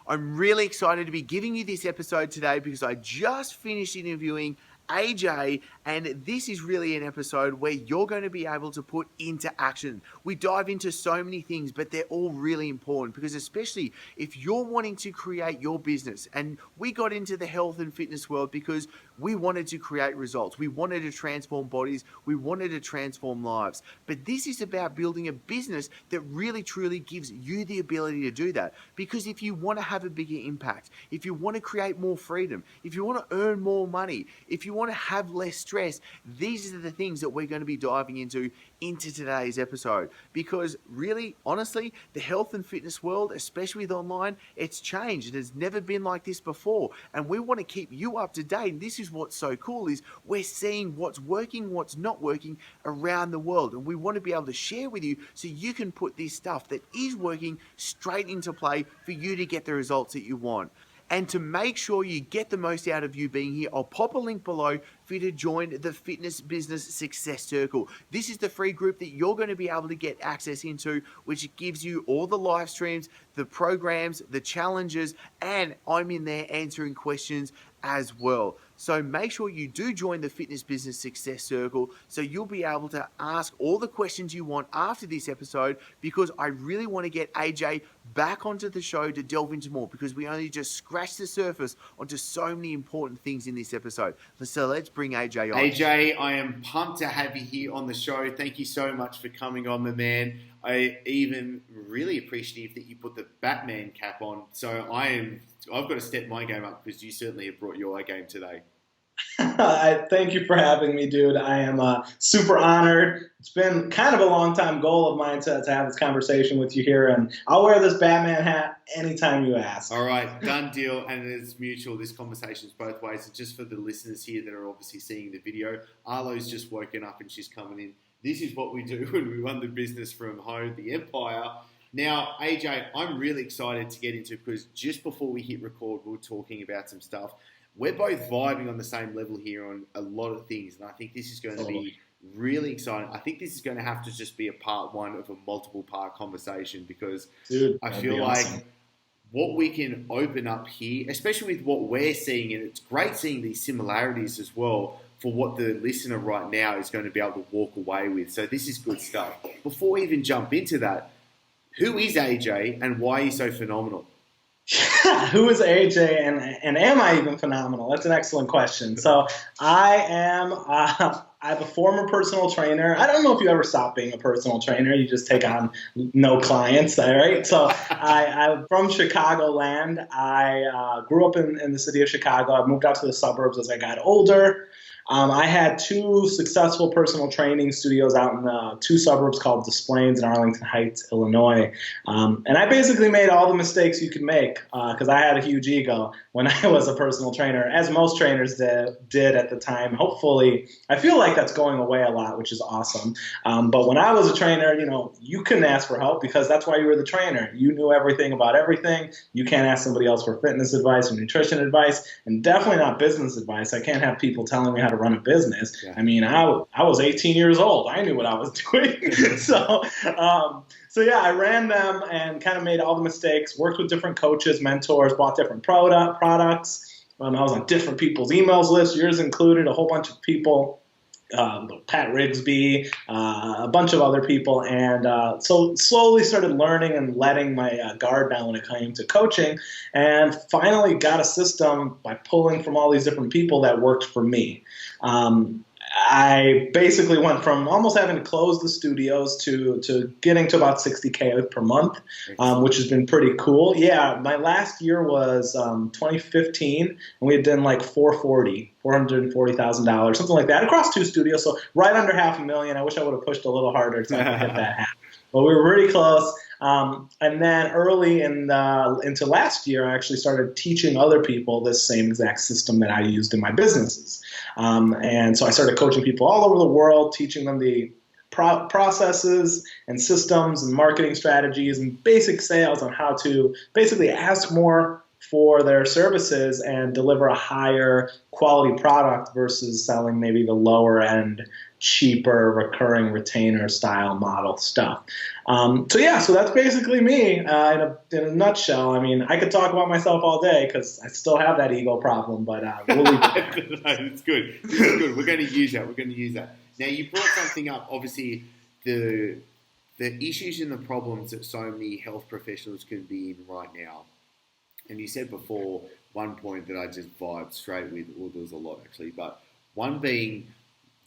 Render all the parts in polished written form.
I'm really excited to be giving you this episode today because I just finished interviewing AJ, and this is really an episode where you're going to be able to put into action. We dive into so many things, but they're all really important because especially if you're wanting to create your business, and we got into the health and fitness world because we wanted to create results. We wanted to transform bodies. We wanted to transform lives. But this is about building a business that really truly gives you the ability to do that. Because if you want to have a bigger impact, if you want to create more freedom, if you want to earn more money, if you want to have less stress, these are the things that we're going to be diving into today's episode. Because really, honestly, the health and fitness world, especially with online, it's changed. It has never been like this before. And we want to keep you up to date. And this is what's so cool is we're seeing what's working, what's not working around the world. And we want to be able to share with you so you can put this stuff that is working straight into play for you to get the results that you want. And to make sure you get the most out of you being here, I'll pop a link below for you to join the Fitness Business Success Circle. This is the free group that you're going to be able to get access into, which gives you all the live streams, the programs, the challenges, and I'm in there answering questions as well. So make sure you do join the Fitness Business Success Circle so you'll be able to ask all the questions you want after this episode, because I really want to get AJ back onto the show to delve into more, because we only just scratched the surface onto so many important things in this episode. So let's bring AJ on. AJ, I am pumped to have you here on the show. Thank you so much for coming on, my man. I even really appreciative that you put the Batman cap on. So I've got to step my game up because you certainly have brought your game today. Thank you for having me, dude. I am super honored. It's been kind of a long time goal of mine to have this conversation with you here, and I'll wear this Batman hat anytime you ask. All right, done deal, and it's mutual. This conversation's both ways. And just for the listeners here that are obviously seeing the video, Arlo's just woken up and she's coming in. This is what we do when we run the business from home, the empire. Now, AJ, I'm really excited to get into, because just before we hit record, we were talking about some stuff. We're both vibing on the same level here on a lot of things, and I think this is going to be really exciting. I think this is going to have to just be a part one of a multiple part conversation, because dude, I feel like what we can open up here, especially with what we're seeing, and it's great seeing these similarities as well for what the listener right now is going to be able to walk away with. So this is good stuff. Before we even jump into that, who is AJ and why are you so phenomenal? Who is AJ and am I even phenomenal? That's an excellent question. So I'm a former personal trainer. I don't know if you ever stop being a personal trainer. You just take on no clients, all right? So I'm from Chicagoland. I grew up in the city of Chicago. I moved out to the suburbs as I got older. I had two successful personal training studios out in two suburbs called Des Plaines and Arlington Heights, Illinois. And I basically made all the mistakes you could make because I had a huge ego when I was a personal trainer, as most trainers did at the time. Hopefully, I feel like that's going away a lot, which is awesome. But when I was a trainer, you couldn't ask for help because that's why you were the trainer. You knew everything about everything. You can't ask somebody else for fitness advice or nutrition advice, and definitely not business advice. I can't have people telling me how to run a business. Yeah. I mean, I was 18 years old. I knew what I was doing. So yeah, I ran them and kind of made all the mistakes, worked with different coaches, mentors, bought different products. I was on different people's emails lists, yours included, a whole bunch of people, Pat Rigsby, a bunch of other people. And so slowly started learning and letting my guard down when it came to coaching, and finally got a system by pulling from all these different people that worked for me. I basically went from almost having to close the studios to getting to about $60K per month, which has been pretty cool. Yeah, my last year was 2015, and we had done like $440,000, something like that, across two studios, so right under $500,000. I wish I would have pushed a little harder to hit that half, but we were pretty close. And then early into last year, I actually started teaching other people this same exact system that I used in my businesses. And so I started coaching people all over the world, teaching them the processes and systems and marketing strategies and basic sales on how to basically ask more, for their services and deliver a higher quality product versus selling maybe the lower end, cheaper, recurring retainer style model stuff. So that's basically me in a nutshell. I mean, I could talk about myself all day because I still have that ego problem, but we'll leave it there. It's good. This is good. We're going to use that. Now, you brought something up, obviously, the issues and the problems that so many health professionals can be in right now. And you said before, one point that I just vibed straight with, well, there was a lot actually, but one being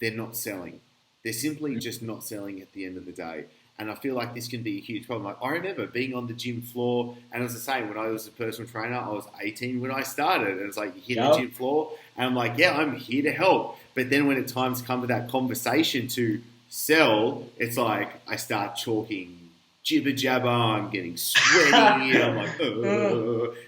they're not selling. They're simply just not selling at the end of the day. And I feel like this can be a huge problem. Like, I remember being on the gym floor, and as I say, when I was a personal trainer, I was 18 when I started. And it's like, you hit the gym floor, and I'm like, yeah, I'm here to help. But then when it times come to that conversation to sell, it's like I start talking jibber jabber, I'm getting sweaty, I'm like,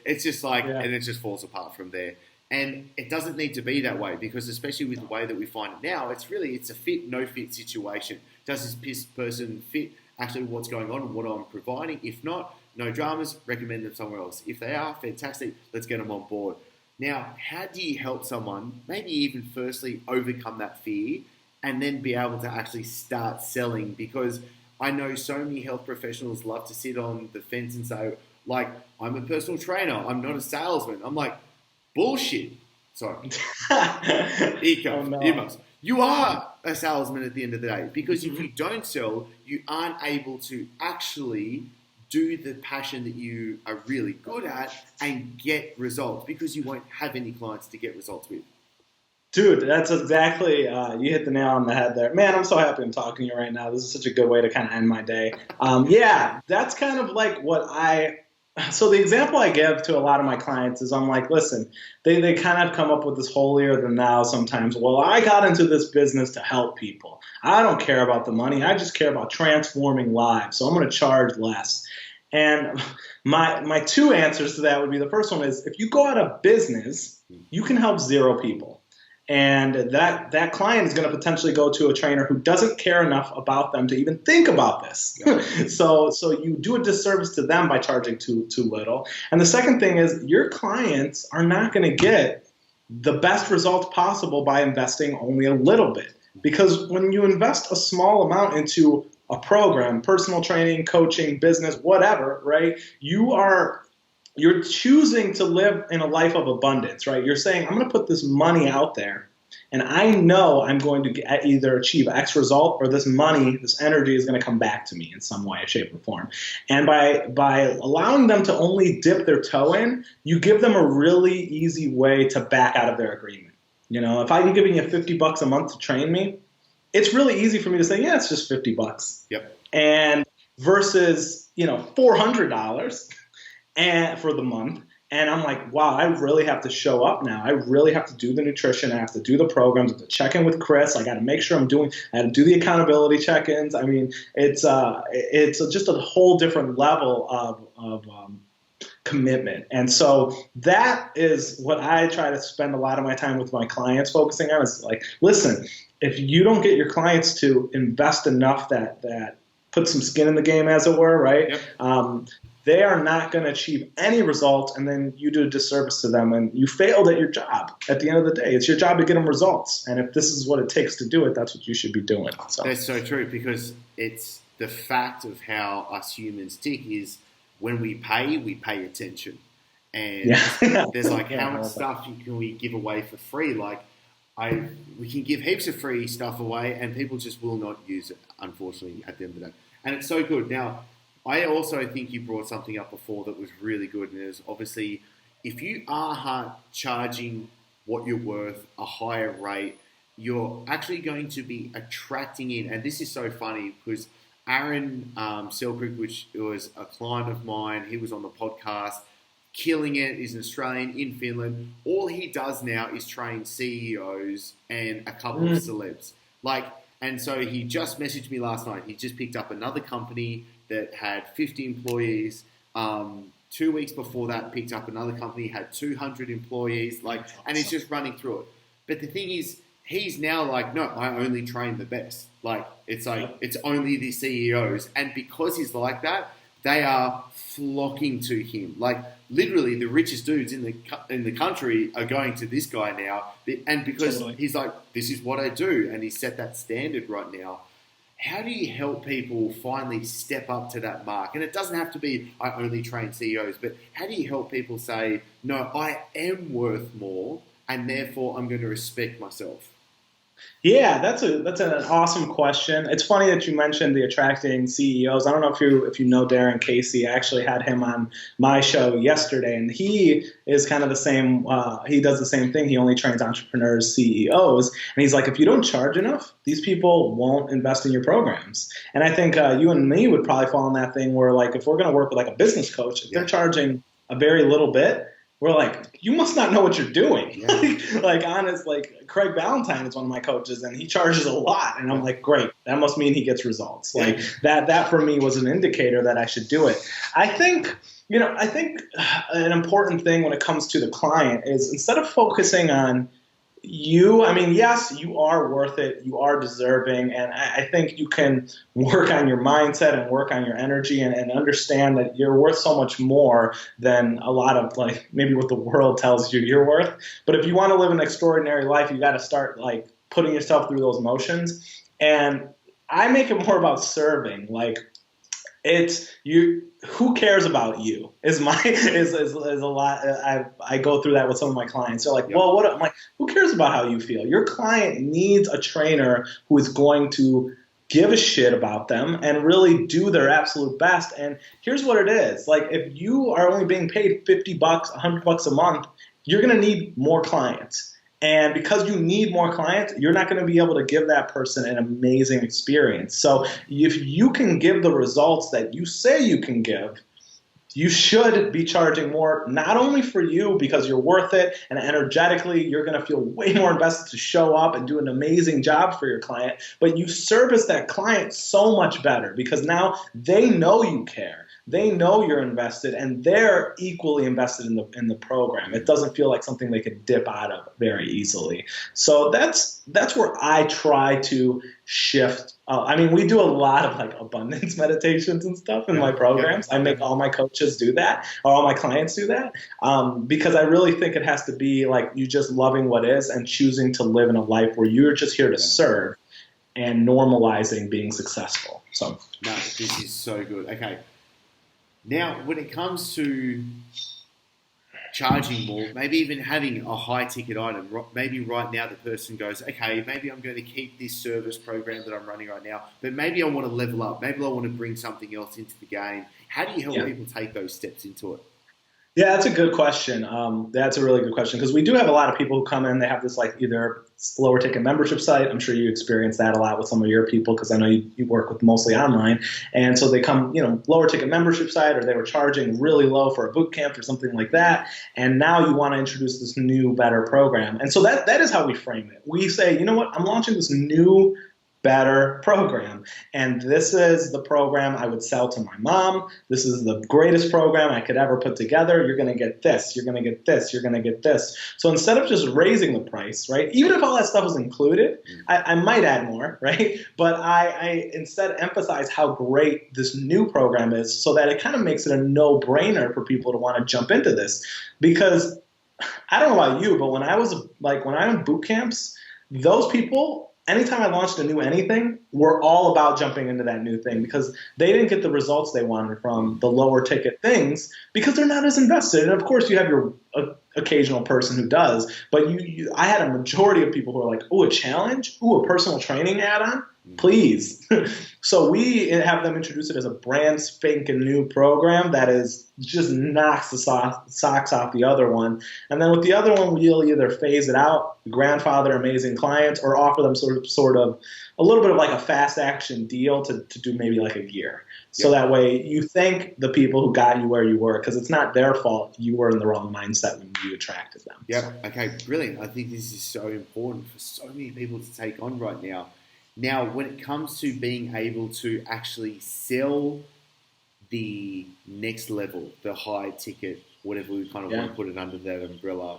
it's just like, and it just falls apart from there. And it doesn't need to be that way, because especially with the way that we find it now, it's a fit, no fit situation. Does this person fit actually what's going on and what I'm providing? If not, no dramas, recommend them somewhere else. If they are, fantastic, let's get them on board. Now, how do you help someone, maybe even firstly overcome that fear and then be able to actually start selling? Because I know so many health professionals love to sit on the fence and say, like, I'm a personal trainer, I'm not a salesman. I'm like, bullshit. Sorry. Earmuffs. You are a salesman at the end of the day, because if you don't sell, you aren't able to actually do the passion that you are really good at and get results, because you won't have any clients to get results with. Dude, that's exactly, you hit the nail on the head there. Man, I'm so happy I'm talking to you right now. This is such a good way to kind of end my day. That's kind of like so the example I give to a lot of my clients is I'm like, listen, they kind of come up with this holier than thou sometimes. Well, I got into this business to help people. I don't care about the money. I just care about transforming lives. So I'm going to charge less. And my two answers to that would be, the first one is, if you go out of business, you can help 0 people. And that client is going to potentially go to a trainer who doesn't care enough about them to even think about this. So you do a disservice to them by charging too little. And the second thing is, your clients are not going to get the best results possible by investing only a little bit. Because when you invest a small amount into a program, personal training, coaching, business, whatever, right, you're choosing to live in a life of abundance, right? You're saying, I'm going to put this money out there, and I know I'm going to either achieve X result, or this money, this energy is going to come back to me in some way, shape, or form. And by allowing them to only dip their toe in, you give them a really easy way to back out of their agreement. You know, if I'm giving you $50 a month to train me, it's really easy for me to say, yeah, it's just $50. Yep. And versus, $400 and for the month. And I'm like, wow, I really have to show up now. I really have to do the nutrition. I have to do the programs. I have to check in with Chris. I got to make sure I have to do the accountability check-ins. I mean, it's just a whole different level of commitment. And so that is what I try to spend a lot of my time with my clients focusing on, is like, listen, if you don't get your clients to invest enough that put some skin in the game, as it were, right? Yep. They are not going to achieve any results, and then you do a disservice to them, and you failed at your job. At the end of the day, it's your job to get them results, and if this is what it takes to do it, that's what you should be doing. So. That's so true, because it's the fact of how us humans tick is, when we pay attention. And there's like, how much stuff can we give away for free? Like, we can give heaps of free stuff away, and people just will not use it, unfortunately, at the end of the day. And it's so good. Now, I also think you brought something up before that was really good, and it is obviously, if you are charging what you're worth, a higher rate, you're actually going to be attracting in, and this is so funny because Aaron Selkirk, which was a client of mine, he was on the podcast, killing it, he's an Australian in Finland. All he does now is train CEOs and a couple of celebs. And so he just messaged me last night. He just picked up another company that had 50 employees. 2 weeks before that, picked up another company, had 200 employees. And he's just running through it. But the thing is, he's now like, no, I only train the best. It's only the CEOs. And because he's like that, they are flocking to him. Like literally, the richest dudes in the country are going to this guy now, and because he's like, this is what I do, and he set that standard right now. How do you help people finally step up to that mark? And it doesn't have to be, I only train CEOs, but how do you help people say, no, I am worth more, and therefore I'm going to respect myself? Yeah, that's an awesome question. It's funny that you mentioned the attracting CEOs. I don't know if you know Darren Casey. I actually had him on my show yesterday, and he is kind of the same. He does the same thing. He only trains entrepreneurs, CEOs, and he's like, if you don't charge enough, these people won't invest in your programs. And I think you and me would probably fall in that thing where, like, if we're going to work with like a business coach, if they're charging a very little bit, we're like, you must not know what you're doing. Yeah. like honest, like Craig Valentine is one of my coaches, and he charges a lot, and I'm like, great, that must mean he gets results. Like that for me was an indicator that I should do it. I think an important thing when it comes to the client is, instead of focusing on you, I mean, yes, you are worth it. You are deserving. And I think you can work on your mindset and work on your energy and understand that you're worth so much more than a lot of, like, maybe what the world tells you you're worth. But if you want to live an extraordinary life, you got to start, like, putting yourself through those motions. And I make it more about serving. Like, it's you. Who cares about you? Is a lot. I go through that with some of my clients. They're like, well, what? I'm like, who cares about how you feel? Your client needs a trainer who is going to give a shit about them and really do their absolute best. And here's what it is. Like, if you are only being paid $50, $100 a month, you're going to need more clients. And because you need more clients, you're not going to be able to give that person an amazing experience. So if you can give the results that you say you can give, you should be charging more, not only for you because you're worth it and energetically you're going to feel way more invested to show up and do an amazing job for your client, but you service that client so much better because now they know you care. They know you're invested, and they're equally invested in the program. It doesn't feel like something they could dip out of very easily. So that's where I try to shift. I mean, we do a lot of like abundance meditations and stuff in my programs. I make all my coaches do that, or all my clients do that, because I really think it has to be like you just loving what is and choosing to live in a life where you're just here to serve and normalizing being successful. So no, this is so good. Okay. Now, when it comes to charging more, maybe even having a high ticket item, maybe right now the person goes, okay, maybe I'm going to keep this service program that I'm running right now, but maybe I want to level up. Maybe I want to bring something else into the game. How do you help people take those steps into it? Yeah, that's a good question. That's a really good question because we do have a lot of people who come in. They have this like either lower ticket membership site. I'm sure you experience that a lot with some of your people because I know you work with mostly online. And so they come, lower ticket membership site, or they were charging really low for a boot camp or something like that. And now you want to introduce this new, better program. And so that is how we frame it. We say, you know what, I'm launching this new, better program. And this is the program I would sell to my mom. This is the greatest program I could ever put together. You're going to get this. You're going to get this. You're going to get this. So instead of just raising the price, right, even if all that stuff is included, I might add more, right? But I instead emphasize how great this new program is so that it kind of makes it a no-brainer for people to want to jump into this. Because I don't know about you, but when I'm in boot camps, those people, anytime I launched a new anything, we're all about jumping into that new thing because they didn't get the results they wanted from the lower ticket things because they're not as invested. And of course, you have your occasional person who does, but I had a majority of people who are like, oh, a challenge? Ooh, a personal training add-on? Please. So we have them introduce it as a brand spanking new program that is just knocks the socks off the other one. And then with the other one, we'll either phase it out, grandfather amazing clients, or offer them sort of a little bit of like a fast action deal to do maybe like a year. So that way you thank the people who got you where you were because it's not their fault you were in the wrong mindset when you attracted them. Yeah. Okay. Brilliant. I think this is so important for so many people to take on right now. Now, when it comes to being able to actually sell the next level, the high ticket, whatever we kind of want to put it under that umbrella,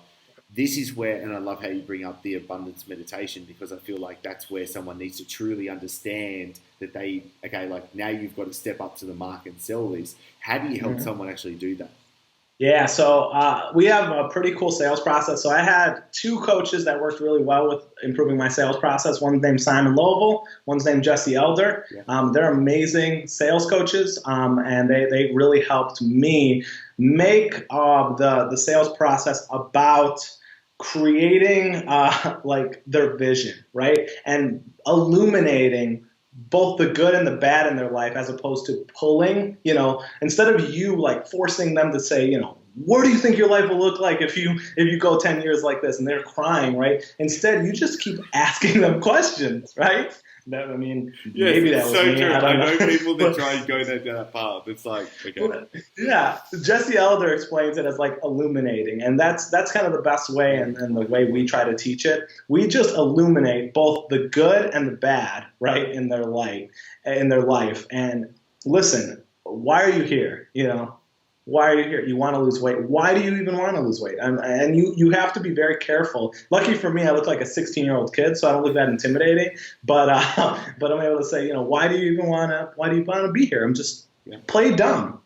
this is where, and I love how you bring up the abundance meditation, because I feel like that's where someone needs to truly understand that now you've got to step up to the mark and sell this. How do you help someone actually do that? Yeah, so we have a pretty cool sales process. So I had 2 coaches that worked really well with improving my sales process. One's named Simon Lovell, one's named Jesse Elder. Yeah. They're amazing sales coaches, and they really helped me make the sales process about creating like their vision, right? And illuminating both the good and the bad in their life, as opposed to pulling, instead of you like forcing them to say, what do you think your life will look like if you go 10 years like this, and they're crying, right? Instead, you just keep asking them questions, right? Maybe that was so me. true. I know people that try and go down that path. It's like, okay. Yeah, Jesse Elder explains it as like illuminating, and that's kind of the best way, and the way we try to teach it. We just illuminate both the good and the bad, right, in their life. And listen, why are you here? Why are you here? You want to lose weight. Why do you even want to lose weight? And you have to be very careful. Lucky for me, I look like a 16-year-old kid, so I don't look that intimidating. But I'm able to say, why do you want to be here? I'm just play dumb.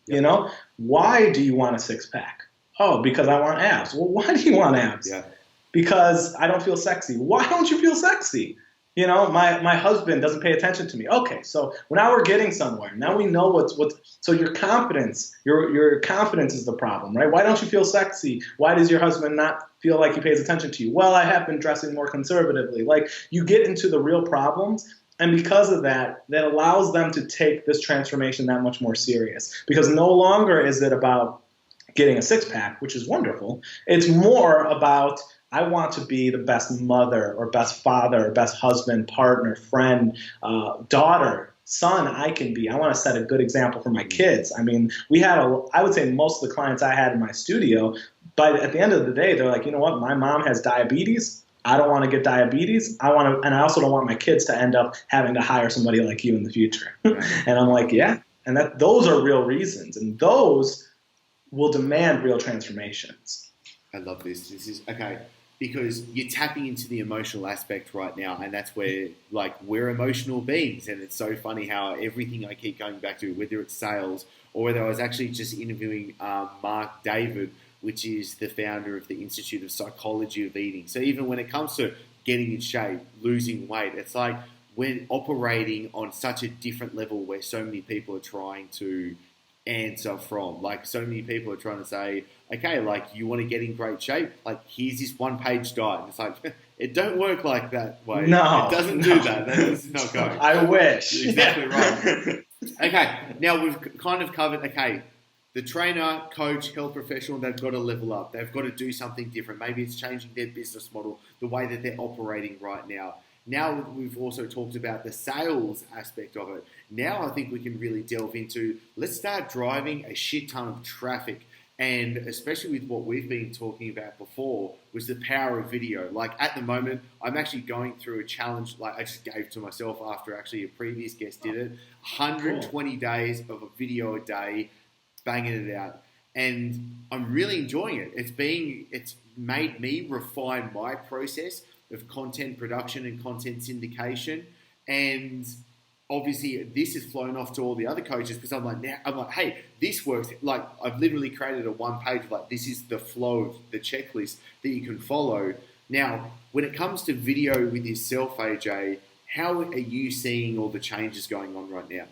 Why do you want a 6-pack? Oh, because I want abs. Well, why do you want abs? Yeah. Because I don't feel sexy. Why don't you feel sexy? My husband doesn't pay attention to me. Okay, so now we're getting somewhere. Now we know what's. So your confidence is the problem, right? Why don't you feel sexy? Why does your husband not feel like he pays attention to you? Well, I have been dressing more conservatively. Like, you get into the real problems, and because of that allows them to take this transformation that much more serious. Because no longer is it about getting a 6-pack, which is wonderful. It's more about, I want to be the best mother or best father or best husband, partner, friend, daughter, son I can be. I want to set a good example for my kids. I would say most of the clients I had in my studio, but at the end of the day, they're like, you know what? My mom has diabetes. I don't want to get diabetes. And I also don't want my kids to end up having to hire somebody like you in the future. And I'm like, yeah. And those are real reasons. And those will demand real transformations. I love this. This is, okay. Because you're tapping into the emotional aspect right now, and that's where, like, we're emotional beings, and it's so funny how everything I keep going back to, whether it's sales or whether I was actually just interviewing Mark David, which is the founder of the Institute of Psychology of Eating. So even when it comes to getting in shape, losing weight, it's like we're operating on such a different level where so many people are trying to answer from. Like, so many people are trying to say, okay, like, you want to get in great shape, like, here's this 1-page diet. And it's like, it don't work like that way. No, it doesn't do that. That is not going. I wish. Exactly right. Okay, now we've kind of covered, okay, the trainer, coach, health professional, they've got to level up. They've got to do something different. Maybe it's changing their business model, the way that they're operating right now. Now we've also talked about the sales aspect of it. Now I think we can really delve into, let's start driving a shit ton of traffic. And especially with what we've been talking about before, was the power of video. Like, at the moment, I'm actually going through a challenge, like I just gave to myself after actually a previous guest did it. 120 days of a video a day, banging it out. And I'm really enjoying it. It's made me refine my process of content production and content syndication. And obviously this has flown off to all the other coaches, because I'm like, hey, this works. Like, I've literally created a 1-page, like, this is the flow of the checklist that you can follow. Now, when it comes to video with yourself, AJ, how are you seeing all the changes going on right now?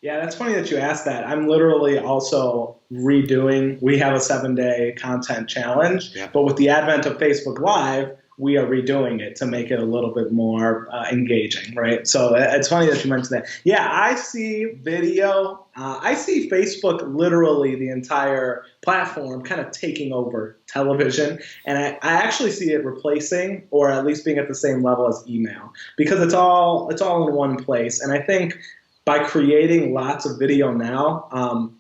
Yeah, that's funny that you asked that. I'm literally also redoing, we have a 7-day content challenge, but with the advent of Facebook Live, we are redoing it to make it a little bit more engaging, right? So it's funny that you mentioned that. Yeah, I see video. I see Facebook, literally the entire platform, kind of taking over television. And I actually see it replacing, or at least being at the same level as email, because it's all in one place. And I think by creating lots of video now,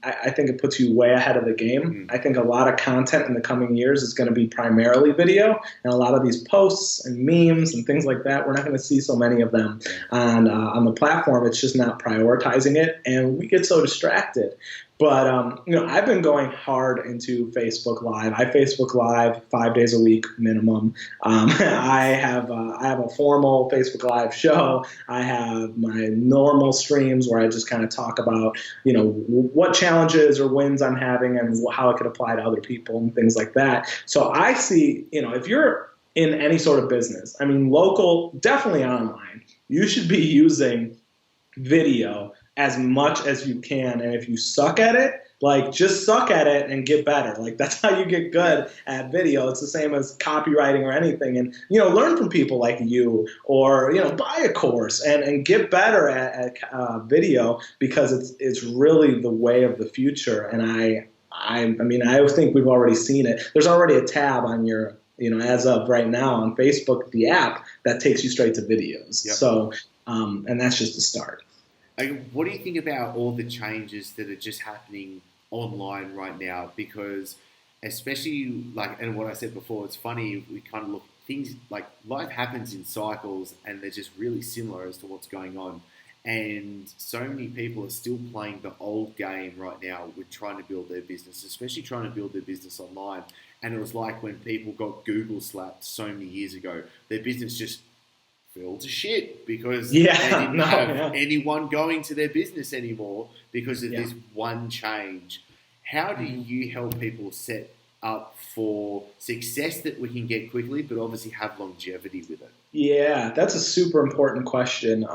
I think it puts you way ahead of the game. I think a lot of content in the coming years is going to be primarily video, and a lot of these posts and memes and things like that, we're not going to see so many of them on the platform. It's just not prioritizing it, and we get so distracted. But I've been going hard into Facebook Live. I Facebook Live 5 days a week minimum. I have a formal Facebook Live show. I have my normal streams where I just kind of talk about what challenges or wins I'm having and how it could apply to other people and things like that. So I see, if you're in any sort of business, I mean, local, definitely online, you should be using video as much as you can. And if you suck at it, just suck at it and get better. That's how you get good at video. It's the same as copywriting or anything. And, learn from people like you or, buy a course and get better at video because it's really the way of the future. And I think we've already seen it. There's already a tab on your, as of right now on Facebook, the app that takes you straight to videos. Yep. So, and that's just a start. What do you think about all the changes that are just happening online right now? Because especially and what I said before, it's funny, we kind of look at things like life happens in cycles and they're just really similar as to what's going on. And so many people are still playing the old game right now with trying to build their business, especially trying to build their business online. And it was like when people got Google slapped so many years ago, their business just fell to shit because they didn't have anyone going to their business anymore because of this one change. How do you help people set up for success that we can get quickly, but obviously have longevity with it? Yeah, that's a super important question.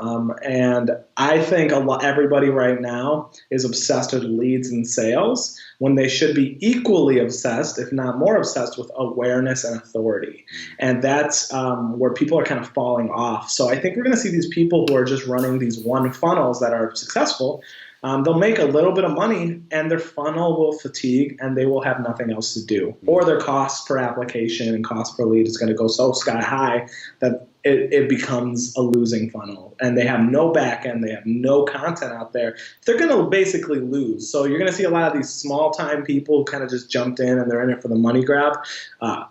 And I think everybody right now is obsessed with leads and sales when they should be equally obsessed, if not more obsessed, with awareness and authority. And that's where people are kind of falling off. So I think we're going to see these people who are just running these one funnels that are successful. They'll make a little bit of money and their funnel will fatigue and they will have nothing else to do. Or their cost per application and cost per lead is going to go so sky high that it becomes a losing funnel. And they have no back end, they have no content out there. They're going to basically lose. So you're going to see a lot of these small time people who kind of just jumped in and they're in it for the money grab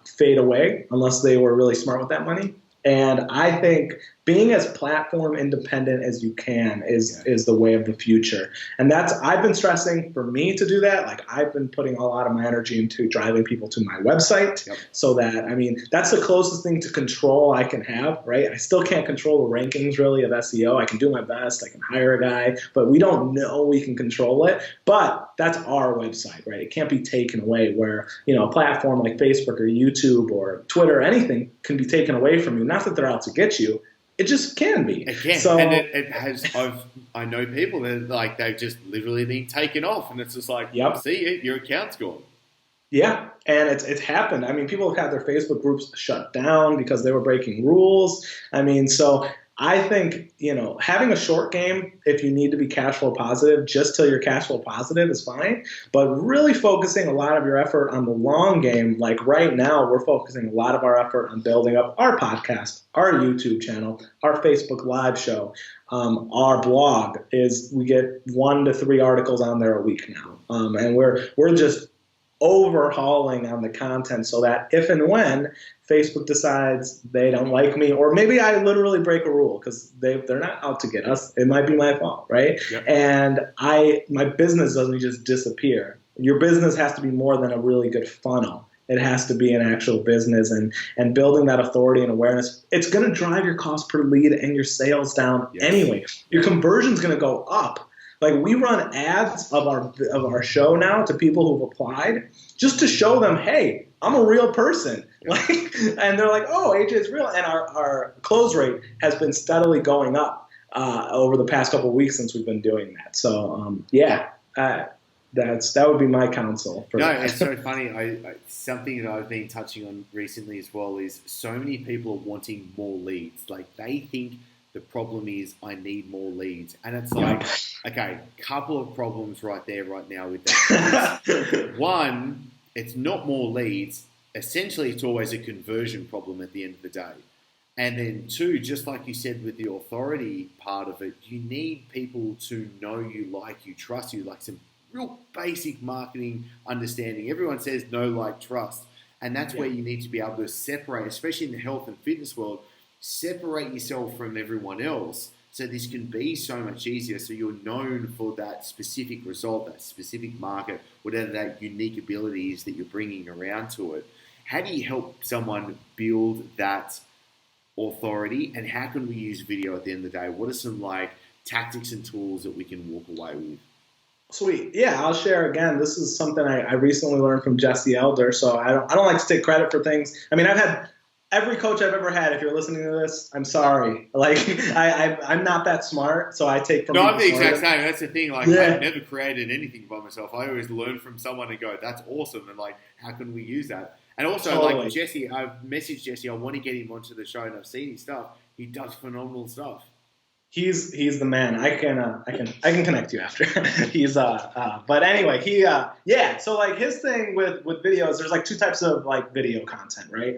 fade away unless they were really smart with that money. And I think being as platform independent as you can is the way of the future. And I've been stressing for me to do that. I've been putting a lot of my energy into driving people to my website so that, that's the closest thing to control I can have, right? I still can't control the rankings really of SEO. I can do my best. I can hire a guy, but we don't know we can control it. But that's our website, right? It can't be taken away where, a platform like Facebook or YouTube or Twitter, or anything can be taken away from you. Not that they're out to get you. It just can be. It can. So, and it has. I know people that they've just literally been taken off, and it's just like, see you, your account's gone. Yeah, and it's happened. People have had their Facebook groups shut down because they were breaking rules. So I think, having a short game, if you need to be cash flow positive, just till you're cash flow positive is fine. But really focusing a lot of your effort on the long game, like right now, we're focusing a lot of our effort on building up our podcast, our YouTube channel, our Facebook Live show. Our blog we get 1 to 3 articles on there a week now. And we're just overhauling on the content so that if and when Facebook decides they don't like me, or maybe I literally break a rule because they're not out to get us. It might be my fault, right? Yep. And my business doesn't just disappear. Your business has to be more than a really good funnel. It has to be an actual business, and building that authority and awareness. It's going to drive your cost per lead and your sales down anyway. Your conversion's going to go up. We run ads of our show now to people who've applied just to show them, hey, I'm a real person. And they're like, oh, AJ is real. And our close rate has been steadily going up over the past couple of weeks since we've been doing that. So, that would be my counsel. It's so funny. Something that I've been touching on recently as well is so many people are wanting more leads. They think the problem is I need more leads. And it's okay, couple of problems right there right now with that. One, it's not more leads. Essentially, it's always a conversion problem at the end of the day. And then 2, just like you said with the authority part of it, you need people to know you, like you, trust you, like some real basic marketing understanding. Everyone says know, like, trust. And that's where you need to be able to separate, especially in the health and fitness world, separate yourself from everyone else So this can be so much easier. So you're known for that specific result, that specific market, whatever that unique ability is that you're bringing around to it. How do you help someone build that authority, and how can we use video at the end of the day? What are some like tactics and tools that we can walk away with? Sweet. Yeah, I'll share again. This is something I recently learned from Jesse Elder. So I don't like to take credit for things. I mean, I've had every coach I've ever had. If you're listening to this, I'm sorry. Like I'm not that smart, so I take from. No, I'm the exact same. That's the thing. Like Yeah. I've never created anything by myself. I always learn from someone and go, "That's awesome," and like, how can we use that? And also, Totally. like Jesse, I've messaged Jesse. I want to get him onto the show, and I've seen his stuff. He does phenomenal stuff. He's the man. I can connect you after. But anyway, yeah. So like his thing with videos, there's like two types of like video content, right?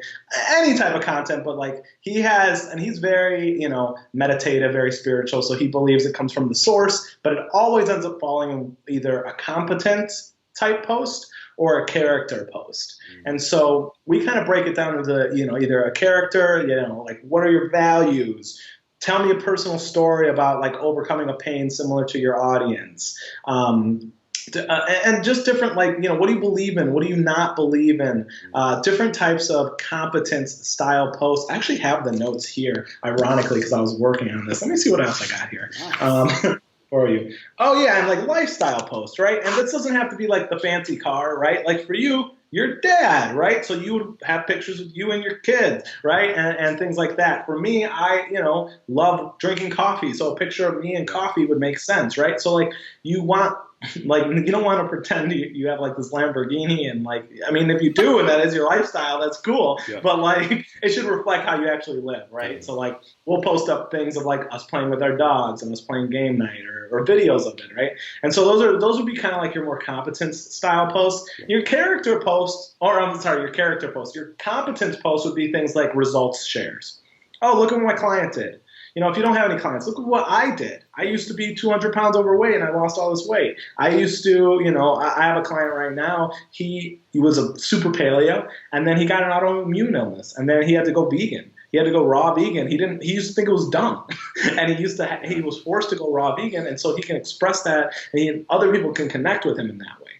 Any type of content, but like he's very meditative, very spiritual. So he believes it comes from the source, but it always ends up falling in either a competent type post or a character post. And so we kind of break it down into either a character, like what are your values? Tell me a personal story about like overcoming a pain similar to your audience. And just different, like, what do you believe in? What do you not believe in? Different types of competence style posts. I actually have the notes here, ironically, because I was working on this. Let me see what else I got here. For you. Oh yeah, and like lifestyle posts, right? And this doesn't have to be like the fancy car, right? Like for you, your dad, right? So you would have pictures of you and your kids, right? And things like that. For me, I, love drinking coffee. So a picture of me and coffee would make sense, right? So like you don't want to pretend you have like this Lamborghini and like, I mean, if you do and that is your lifestyle, that's cool. Yeah. But like it should reflect how you actually live, right? Yeah. So like we'll post up things of like us playing with our dogs and us playing game night or videos of it, right? And so those would be kind of like your more competence style posts. Yeah. Your character posts, your character post, your competence post would be things like results shares. Oh, look at what my client did. If you don't have any clients, look at what I did. I used to be 200 pounds overweight and I lost all this weight. I used to, I have a client right now. He was a super paleo and then he got an autoimmune illness and then he had to go vegan. He had to go raw vegan. He used to think it was dumb. And he was forced to go raw vegan. And so he can express that and other people can connect with him in that way.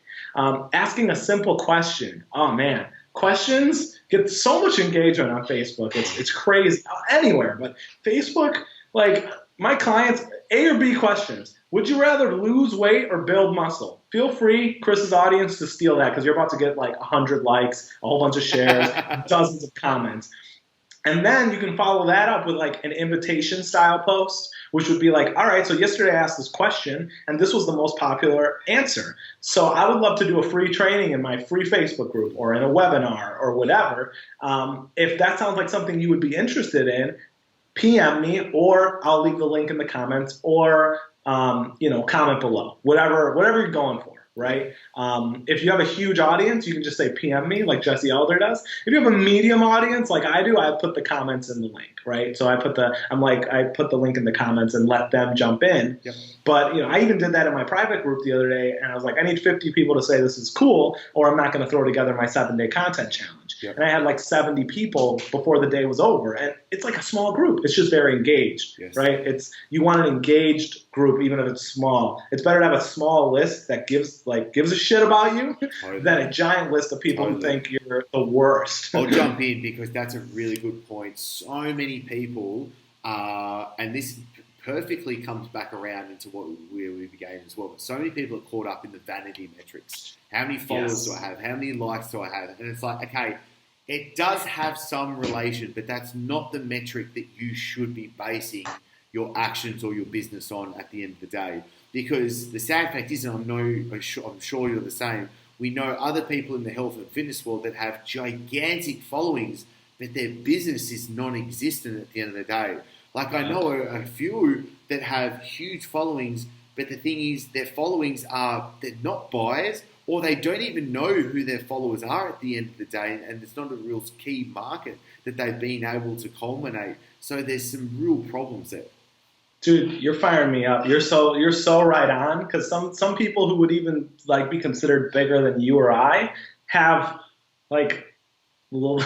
Asking a simple question. Oh man. Questions get so much engagement on Facebook. It's crazy anywhere, but Facebook, like my clients, A or B questions. Would you rather lose weight or build muscle? Feel free, Chris's audience, to steal that because you're about to get like 100 likes, a whole bunch of shares, dozens of comments. And then you can follow that up with like an invitation style post, which would be like, all right, so yesterday I asked this question and this was the most popular answer. So I would love to do a free training in my free Facebook group or in a webinar or whatever. If that sounds like something you would be interested in, PM me or I'll leave the link in the comments or, comment below, whatever you're going for. Right? If you have a huge audience, you can just say PM me like Jesse Elder does. If you have a medium audience like I do, I put the comments in the link, right? So I put the link in the comments and let them jump in. Yep. But I even did that in my private group the other day and I was like, I need 50 people to say this is cool or I'm not going to throw together my 7-day content challenge. Yep. And I had like 70 people before the day was over. And it's like a small group. It's just very engaged, yes. Right? You want an engaged group even if it's small. It's better to have a small list that gives a shit about you than a giant list of people who think you're the worst. I'll jump in because that's a really good point. So many people, and this perfectly comes back around into where we began as well. But so many people are caught up in the vanity metrics. How many followers do I have? How many likes do I have? And it's like, okay, it does have some relation, but that's not the metric that you should be basing your actions or your business on at the end of the day. Because the sad fact is, and I'm sure you're the same, we know other people in the health and fitness world that have gigantic followings, but their business is non-existent at the end of the day. Like I know a few that have huge followings, but the thing is their followings they're not buyers or they don't even know who their followers are at the end of the day, and it's not a real key market that they've been able to culminate. So there's some real problems there. Dude, you're firing me up. You're so right on because some people who would even like be considered bigger than you or I have like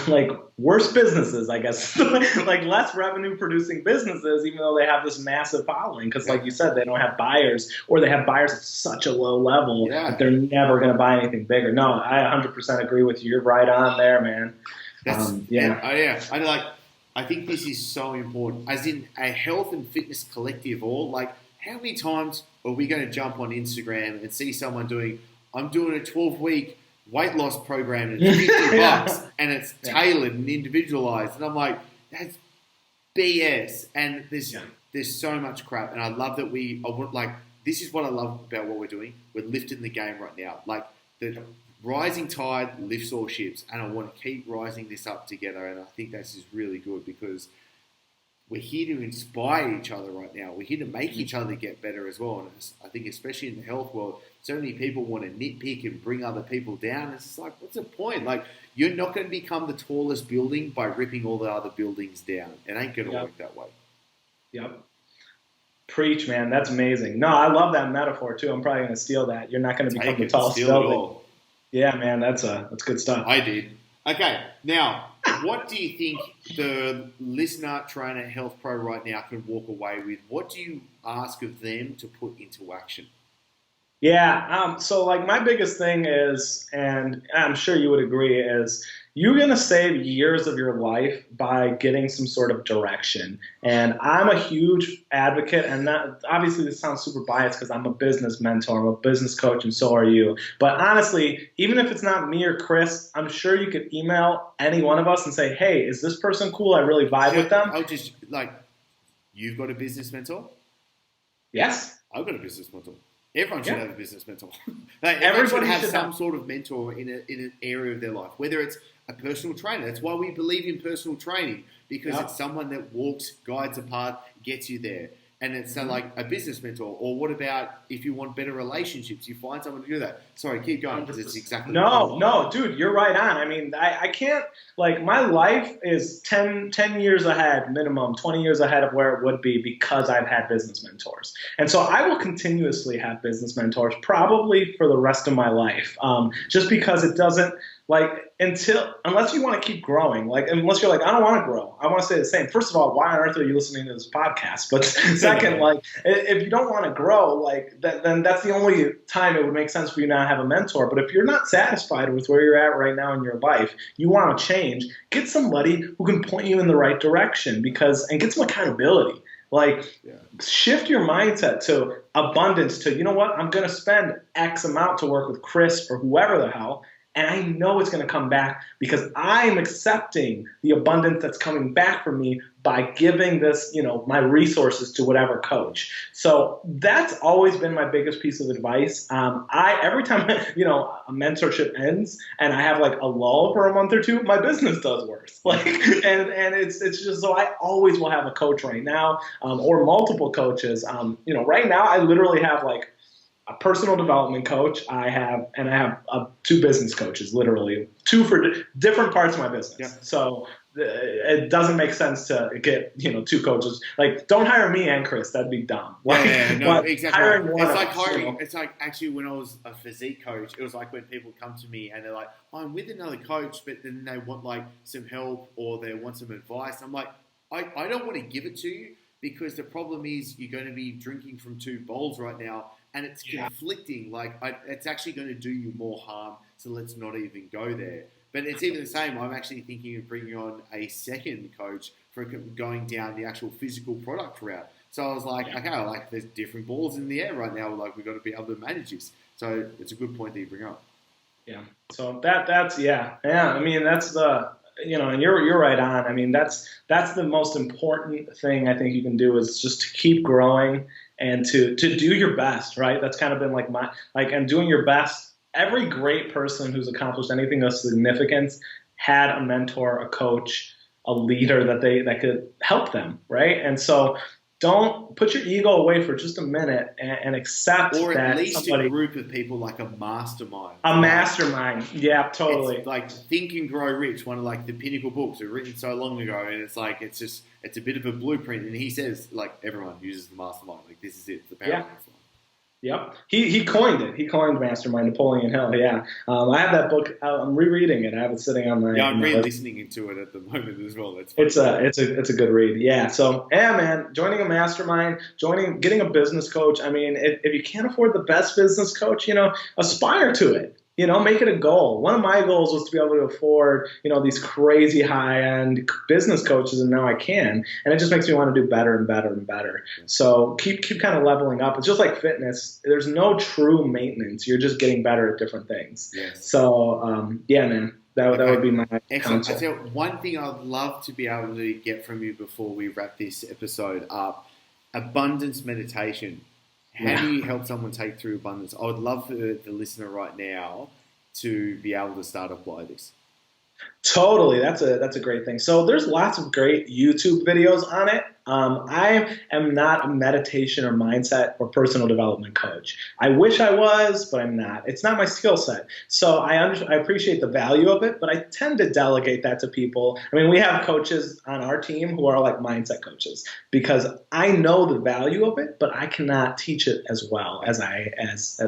like worse businesses, I guess, like less revenue producing businesses, even though they have this massive following. Because, like you said, they don't have buyers, or they have buyers at such a low level that they're never going to buy anything bigger. No, I 100% agree with you. You're right on there, man. I think this is so important. As in a health and fitness collective, or like, how many times are we going to jump on Instagram and see someone I'm doing a 12-week weight loss program and it's $50 and it's tailored and individualized, and I'm like, that's BS. And there's so much crap, and I love that this is what I love about what we're doing. We're lifting the game right now. Like, the rising tide lifts all ships, and I want to keep rising this up together. And I think this is really good because we're here to inspire each other right now. We're here to make each other get better as well. And I think especially in the health world, so many people want to nitpick and bring other people down. It's just like, what's the point? Like, you're not going to become the tallest building by ripping all the other buildings down. It ain't going to work that way. Yep. Preach, man. That's amazing. No, I love that metaphor too. I'm probably going to steal that. You're not going to become the tallest building. Yeah, man. That's good stuff. I did. Okay. Now, what do you think the listener, trainer, health pro right now can walk away with? What do you ask of them to put into action? Yeah, so like my biggest thing is, and I'm sure you would agree, is you're going to save years of your life by getting some sort of direction. And I'm a huge advocate, and obviously this sounds super biased because I'm a business mentor, I'm a business coach, and so are you. But honestly, even if it's not me or Chris, I'm sure you could email any one of us and say, hey, is this person cool? I really vibe with them. I'll just, you've got a business mentor? Yes. I've got a business mentor. Everyone should have a business mentor. Everyone should have some sort of mentor in an area of their life, whether it's a personal trainer. That's why we believe in personal training, because it's someone that walks, guides a path, gets you there. And it's like a business mentor. Or what about if you want better relationships? You find someone to do that. Sorry, keep going, because it's exactly No, dude, you're right on. I mean, I can't, my life is 10 years ahead, minimum, 20 years ahead of where it would be because I've had business mentors. And so I will continuously have business mentors, probably for the rest of my life, just because it doesn't, unless you want to keep growing, unless you're I don't want to grow, I want to stay the same. First of all, why on earth are you listening to this podcast? But second, if you don't want to grow, then that's the only time it would make sense for you to not have a mentor. But if you're not satisfied with where you're at right now in your life, you want to change, get somebody who can point you in the right direction, and get some accountability. Shift your mindset to abundance, to, you know what, I'm going to spend X amount to work with Chris or whoever the hell, and I know it's going to come back because I'm accepting the abundance that's coming back from me by giving this, my resources to whatever coach. So that's always been my biggest piece of advice. Every time, a mentorship ends and I have a lull for a month or two, my business does worse. And it's just, so I always will have a coach right now, or multiple coaches. Right now I literally have a personal development coach. I have two business coaches, literally two for different parts of my business. Yeah. So it doesn't make sense to get, two coaches. Don't hire me and Chris. That'd be dumb. Exactly. Hiring one it's like actually when I was a physique coach, it was like when people come to me and they're like, I'm with another coach, but then they want some help or they want some advice. I'm like, I don't want to give it to you, because the problem is you're going to be drinking from two bowls right now. And it's conflicting. It's actually going to do you more harm. So let's not even go there. But it's even the same. I'm actually thinking of bringing on a second coach for going down the actual physical product route. So I was like, okay, there's different balls in the air right now. We've got to be able to manage this. So it's a good point that you bring up. Yeah. So that's. I mean, that's the. And you're right on. I mean, that's the most important thing I think you can do, is just to keep growing and to do your best, right? That's kind of been and doing your best. Every great person who's accomplished anything of significance had a mentor, a coach, a leader that could help them, right? And so don't put your ego away for just a minute and accept that, or at least a group of people, like a mastermind. A mastermind, yeah, totally. It's Think and Grow Rich, one of the pinnacle books, were written so long ago, and it's a bit of a blueprint. And he says everyone uses the mastermind. This is it, the power of the mastermind. Yep. He coined it. He coined Mastermind, Napoleon Hill. Yeah. I have that book out. I'm rereading it. I have it sitting on my. Yeah, I'm my re-listening to it at the moment as well. That's funny. it's a good read. Yeah. So yeah, man, joining a mastermind, getting a business coach. I mean, if you can't afford the best business coach, aspire to it. Make it a goal. One of my goals was to be able to afford, these crazy high-end business coaches, and now I can. And it just makes me want to do better and better and better. So keep kind of leveling up. It's just like fitness. There's no true maintenance. You're just getting better at different things. Yes. So yeah, man, that would be my Excellent. counsel. I tell you, one thing I'd love to be able to get from you before we wrap this episode up: abundance meditation. How do you help someone take through abundance? I would love for the listener right now to be able to start apply this. Totally, that's a great thing. So there's lots of great YouTube videos on it. I am not a meditation or mindset or personal development coach. I wish I was, but I'm not. It's not my skill set. So I appreciate the value of it, but I tend to delegate that to people. I mean, we have coaches on our team who are like mindset coaches because I know the value of it, but I cannot teach it as well as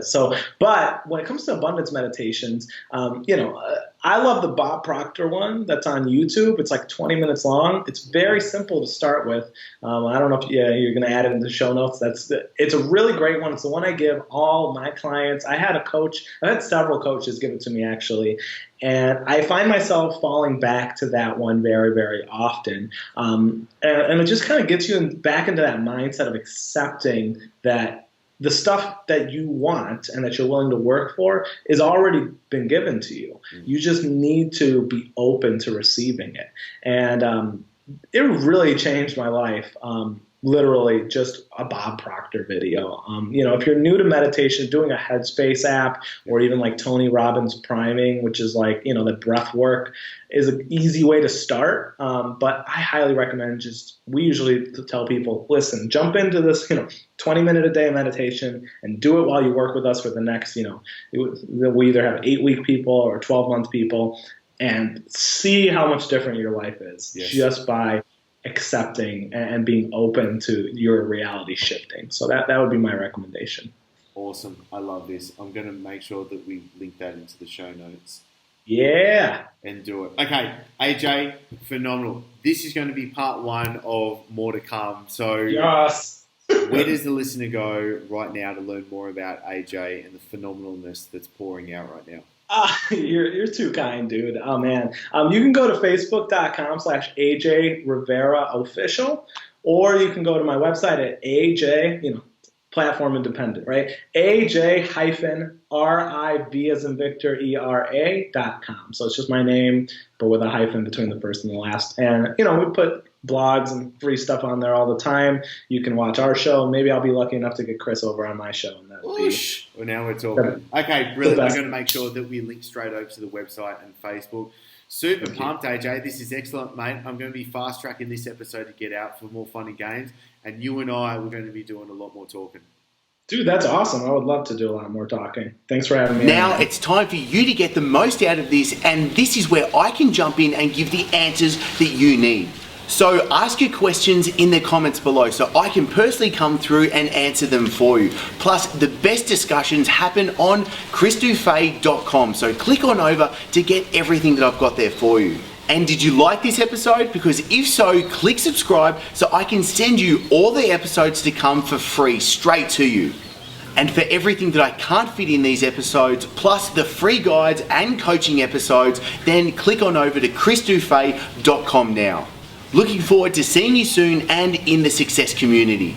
so. But when it comes to abundance meditations, I love the Bob Proctor one that's on YouTube. It's like 20 minutes long. It's very simple to start with. I don't know if you're going to add it in the show notes. It's a really great one. It's the one I give all my clients. I've had several coaches give it to me actually. And I find myself falling back to that one very, very often. And it just kind of gets you back into that mindset of accepting that the stuff that you want and that you're willing to work for is already been given to you. You just need to be open to receiving it. And it really changed my life. Literally just a Bob Proctor video. If you're new to meditation, doing a Headspace app or even like Tony Robbins priming, which is like, the breath work is an easy way to start. But I highly recommend we usually tell people, listen, jump into this, 20-minute a day meditation and do it while you work with us for the next, we either have 8-week people or 12-month people and see how much different your life is just by accepting and being open to your reality shifting. So that would be my recommendation. Awesome. I love this. I'm going to make sure that we link that into the show notes. Yeah. And do it. Okay, AJ, phenomenal. This is going to be part 1 of more to come. So yes. Where does the listener go right now to learn more about AJ and the phenomenalness that's pouring out right now? You're too kind, dude. Oh, man. You can go to facebook.com/AJ Rivera official, or you can go to my website at AJ, platform independent, right? AJ-RIV as in Victor, ERA.com. So it's just my name, but with a hyphen between the first and the last. And, we put blogs and free stuff on there all the time. You can watch our show. Maybe I'll be lucky enough to get Chris over on my show. And well, now we're talking. Okay, brilliant. I'm going to make sure that we link straight over to the website and Facebook. Super pumped, AJ. This is excellent, mate. I'm going to be fast-tracking this episode to get out for more fun and games. And you and I, we're going to be doing a lot more talking. Dude, that's awesome. I would love to do a lot more talking. Thanks for having me. Now it's time for you to get the most out of this, and this is where I can jump in and give the answers that you need. So ask your questions in the comments below so I can personally come through and answer them for you. Plus, the best discussions happen on chrisdufay.com. So click on over to get everything that I've got there for you. And did you like this episode? Because if so, click subscribe so I can send you all the episodes to come for free straight to you. And for everything that I can't fit in these episodes, plus the free guides and coaching episodes, then click on over to chrisdufay.com now. Looking forward to seeing you soon and in the success community.